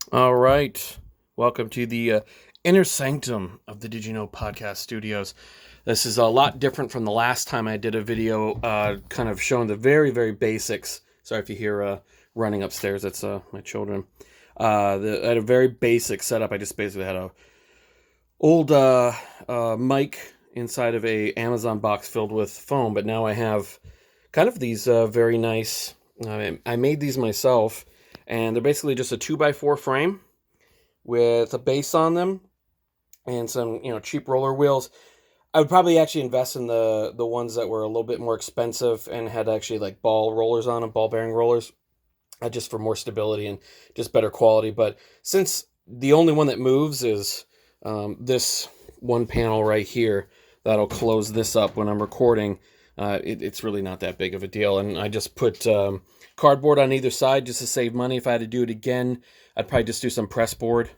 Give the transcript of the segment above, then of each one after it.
All right. Welcome to the inner sanctum of the Did You Know podcast studios. This is a lot different from the last time I did a video kind of showing the very, very basics. Sorry if you hear running upstairs. That's my children. I had a very basic setup. I just basically had a old mic inside of a Amazon box filled with foam, but now I have kind of these very nice. I made these myself, and they're basically just a 2x4 frame with a base on them and some cheap roller wheels. I would probably actually invest in the ones that were a little bit more expensive and had actually like ball rollers on them, ball bearing rollers, just for more stability and just better quality. But since the only one that moves is this one panel right here, that'll close this up when I'm recording. It's really not that big of a deal, and I just put cardboard on either side just to save money. If I had to do it again, I'd probably just do some press board,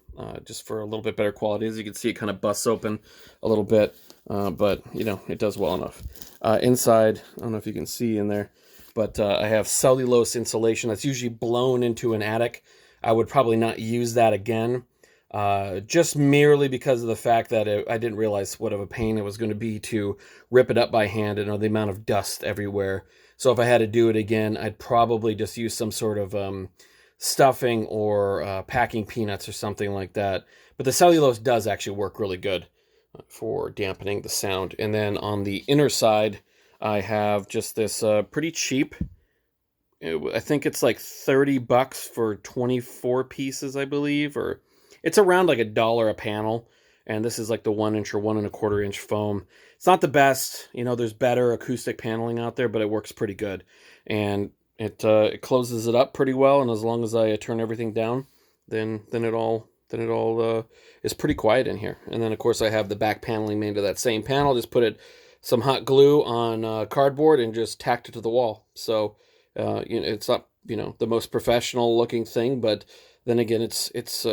just for a little bit better quality. As you can see, it kind of busts open a little bit, but it does well enough. Inside, I don't know if you can see in there, but I have cellulose insulation that's usually blown into an attic. I would probably not use that again, just merely because of the fact that I didn't realize what of a pain it was going to be to rip it up by hand and the amount of dust everywhere. So if I had to do it again, I'd probably just use some sort of stuffing or packing peanuts or something like that. But the cellulose does actually work really good for dampening the sound. And then on the inner side, I have just this pretty cheap. I think it's like $30 for 24 pieces, I believe, or it's around like $1 a panel. And this is like the 1 inch or 1 1/4 inch foam. It's not the best, there's better acoustic paneling out there, but it works pretty good. And it closes it up pretty well. And as long as I turn everything down, then it all is pretty quiet in here. And then of course I have the back paneling made of that same panel. Just put some hot glue on cardboard and just tacked it to the wall. So it's not the most professional looking thing, but then again, it's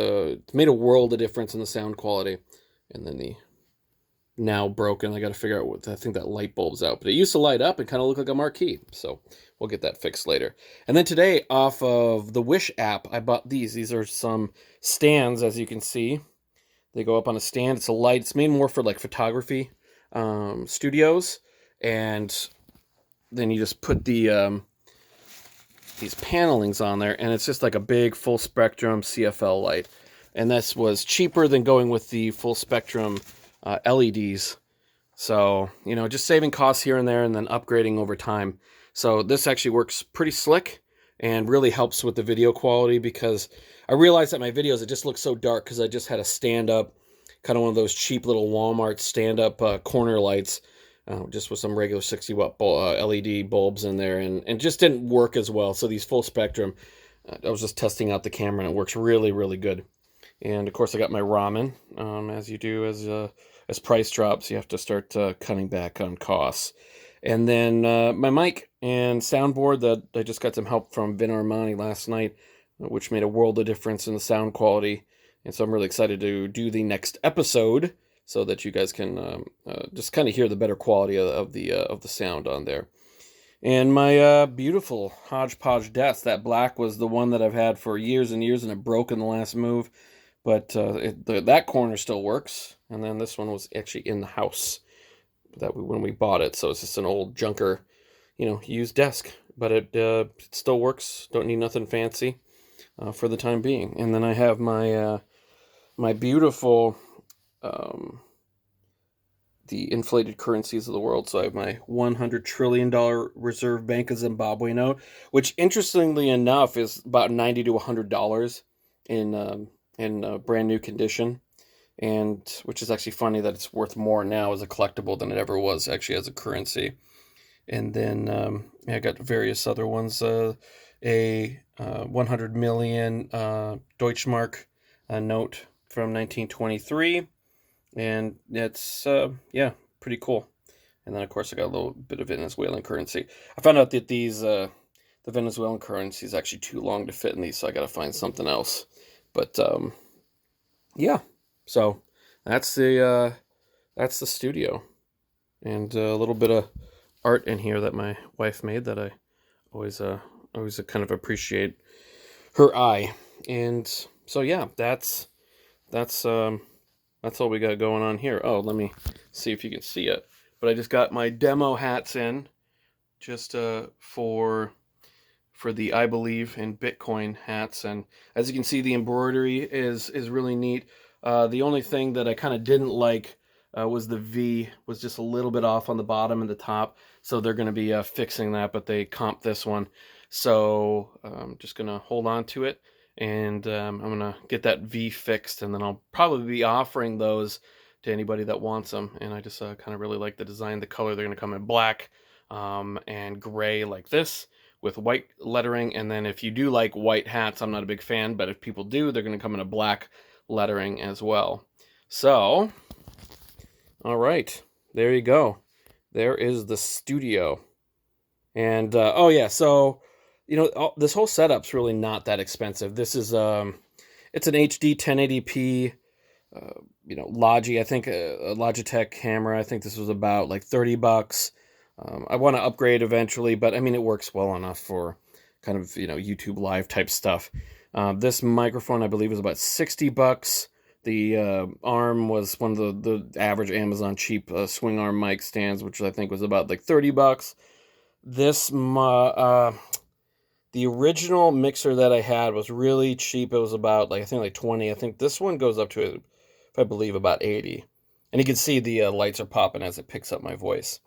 made a world of difference in the sound quality. And then the now broken, I got to figure out what I think that light bulb's out, but it used to light up and kind of look like a marquee. So we'll get that fixed later. And then today, off of the Wish app, I bought these. These are some stands, as you can see. They go up on a stand. It's a light. It's made more for like photography studios, and then you just put these panelings on there, and it's just like a big full spectrum CFL light. And this was cheaper than going with the full spectrum LEDs. So, just saving costs here and there and then upgrading over time. So this actually works pretty slick and really helps with the video quality, because I realized that my videos, it just looks so dark because I just had a stand-up, kind of one of those cheap little Walmart stand-up corner lights, just with some regular 60-watt LED bulbs in there, and just didn't work as well. So these full spectrum, I was just testing out the camera, and it works really, really good. And of course, I got my ramen. As you do, as price drops, you have to start cutting back on costs. And then my mic and soundboard that I just got some help from Vin Armani last night, which made a world of difference in the sound quality. And so I'm really excited to do the next episode so that you guys can just kind of hear the better quality of the sound on there. And my beautiful hodgepodge desk, that black was the one that I've had for years and years, and it broke in the last move. But that corner still works. And then this one was actually in the house when we bought it. So it's just an old junker, used desk. But it still works. Don't need nothing fancy for the time being. And then I have my beautiful the inflated currencies of the world. So I have my $100 trillion Reserve Bank of Zimbabwe note, which interestingly enough is about $90 to $100 in brand new condition, and which is actually funny that it's worth more now as a collectible than it ever was actually as a currency. And then I got various other ones. A 100 million Deutschmark note from 1923. And it's, pretty cool. And then, of course, I got a little bit of Venezuelan currency. I found out that the Venezuelan currency is actually too long to fit in these, so I got to find something else. But, yeah. So that's the studio. And a little bit of art in here that my wife made that I always kind of appreciate her eye. And So yeah, that's all we got going on here. Oh, let me see if you can see it. But I just got my demo hats in just for the I Believe in Bitcoin hats, and as you can see, the embroidery is really neat. The only thing that I kind of didn't like was the V was just a little bit off on the bottom and the top, so they're going to be fixing that, but they comped this one, so I'm just going to hold on to it, and I'm going to get that V fixed, and then I'll probably be offering those to anybody that wants them. And I just kind of really like the design, the color. They're going to come in black and gray like this, with white lettering. And then if you do like white hats, I'm not a big fan, but if people do, they're going to come in a black lettering as well. So, all right, there you go. There is the studio. And oh yeah, so this whole setup's really not that expensive. This is it's an HD 1080p Logi, I think a Logitech camera. I think this was about like $30. I want to upgrade eventually, but I mean, it works well enough for kind of, YouTube live type stuff. This microphone, I believe, was about $60. The arm was one of the average Amazon cheap swing arm mic stands, which I think was about like $30. This, the original mixer that I had was really cheap. It was about like, I think like 20. I think this one goes up to, if I believe, about 80. And you can see the lights are popping as it picks up my voice.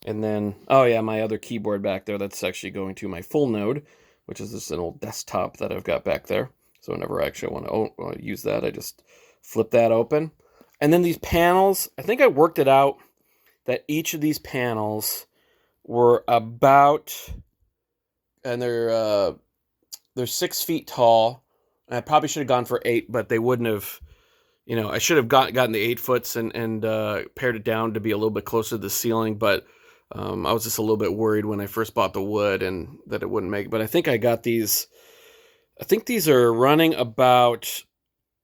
And then, oh yeah, my other keyboard back there, that's actually going to my full node, which is just an old desktop that I've got back there. So whenever I actually want to use that, I just flip that open. And then these panels, I think I worked it out that each of these panels were about, and they're 6 feet tall. And I probably should have gone for 8, but they wouldn't have. I should have gotten the 8-foots and pared it down to be a little bit closer to the ceiling, but I was just a little bit worried when I first bought the wood and that it wouldn't make. But I think I got these. I think these are running about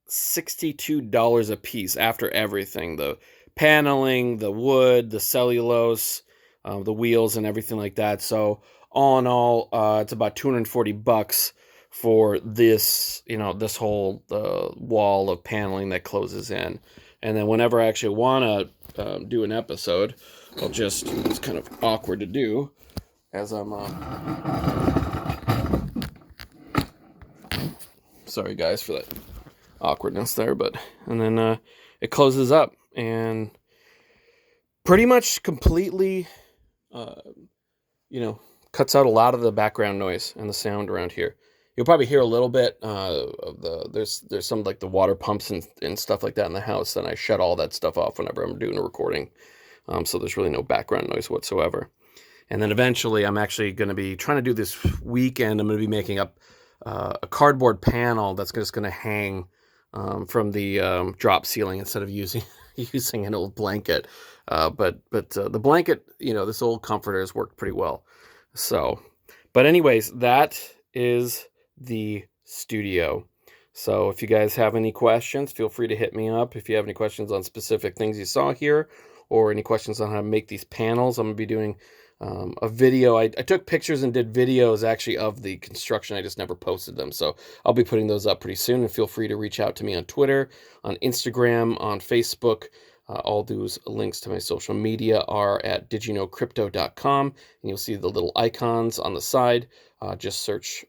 $62 a piece after everything: the paneling, the wood, the cellulose, the wheels, and everything like that. So all in all, it's about $240 for this, this whole wall of paneling that closes in. And then whenever I actually want to do an episode, it's kind of awkward to do as I'm, sorry guys for that awkwardness there, and then it closes up and pretty much completely, cuts out a lot of the background noise and the sound around here. You'll probably hear a little bit of there's some like the water pumps and stuff like that in the house, and I shut all that stuff off whenever I'm doing a recording. So there's really no background noise whatsoever. And then eventually I'm actually going to be trying to do this weekend. I'm going to be making up a cardboard panel that's just going to hang from the drop ceiling instead of using an old blanket. But the blanket, this old comforter has worked pretty well. So, but anyways, that is the studio. So if you guys have any questions, feel free to hit me up. If you have any questions on specific things you saw here, or any questions on how to make these panels, I'm going to be doing a video. I took pictures and did videos actually of the construction. I just never posted them. So I'll be putting those up pretty soon. And feel free to reach out to me on Twitter, on Instagram, on Facebook. All those links to my social media are at digiknowcrypto.com, and you'll see the little icons on the side. Just search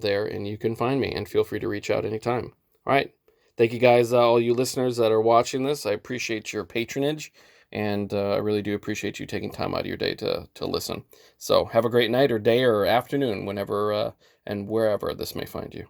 there and you can find me, and feel free to reach out anytime. All right. Thank you guys, all you listeners that are watching this. I appreciate your patronage, and I really do appreciate you taking time out of your day to listen. So have a great night or day or afternoon, whenever and wherever this may find you.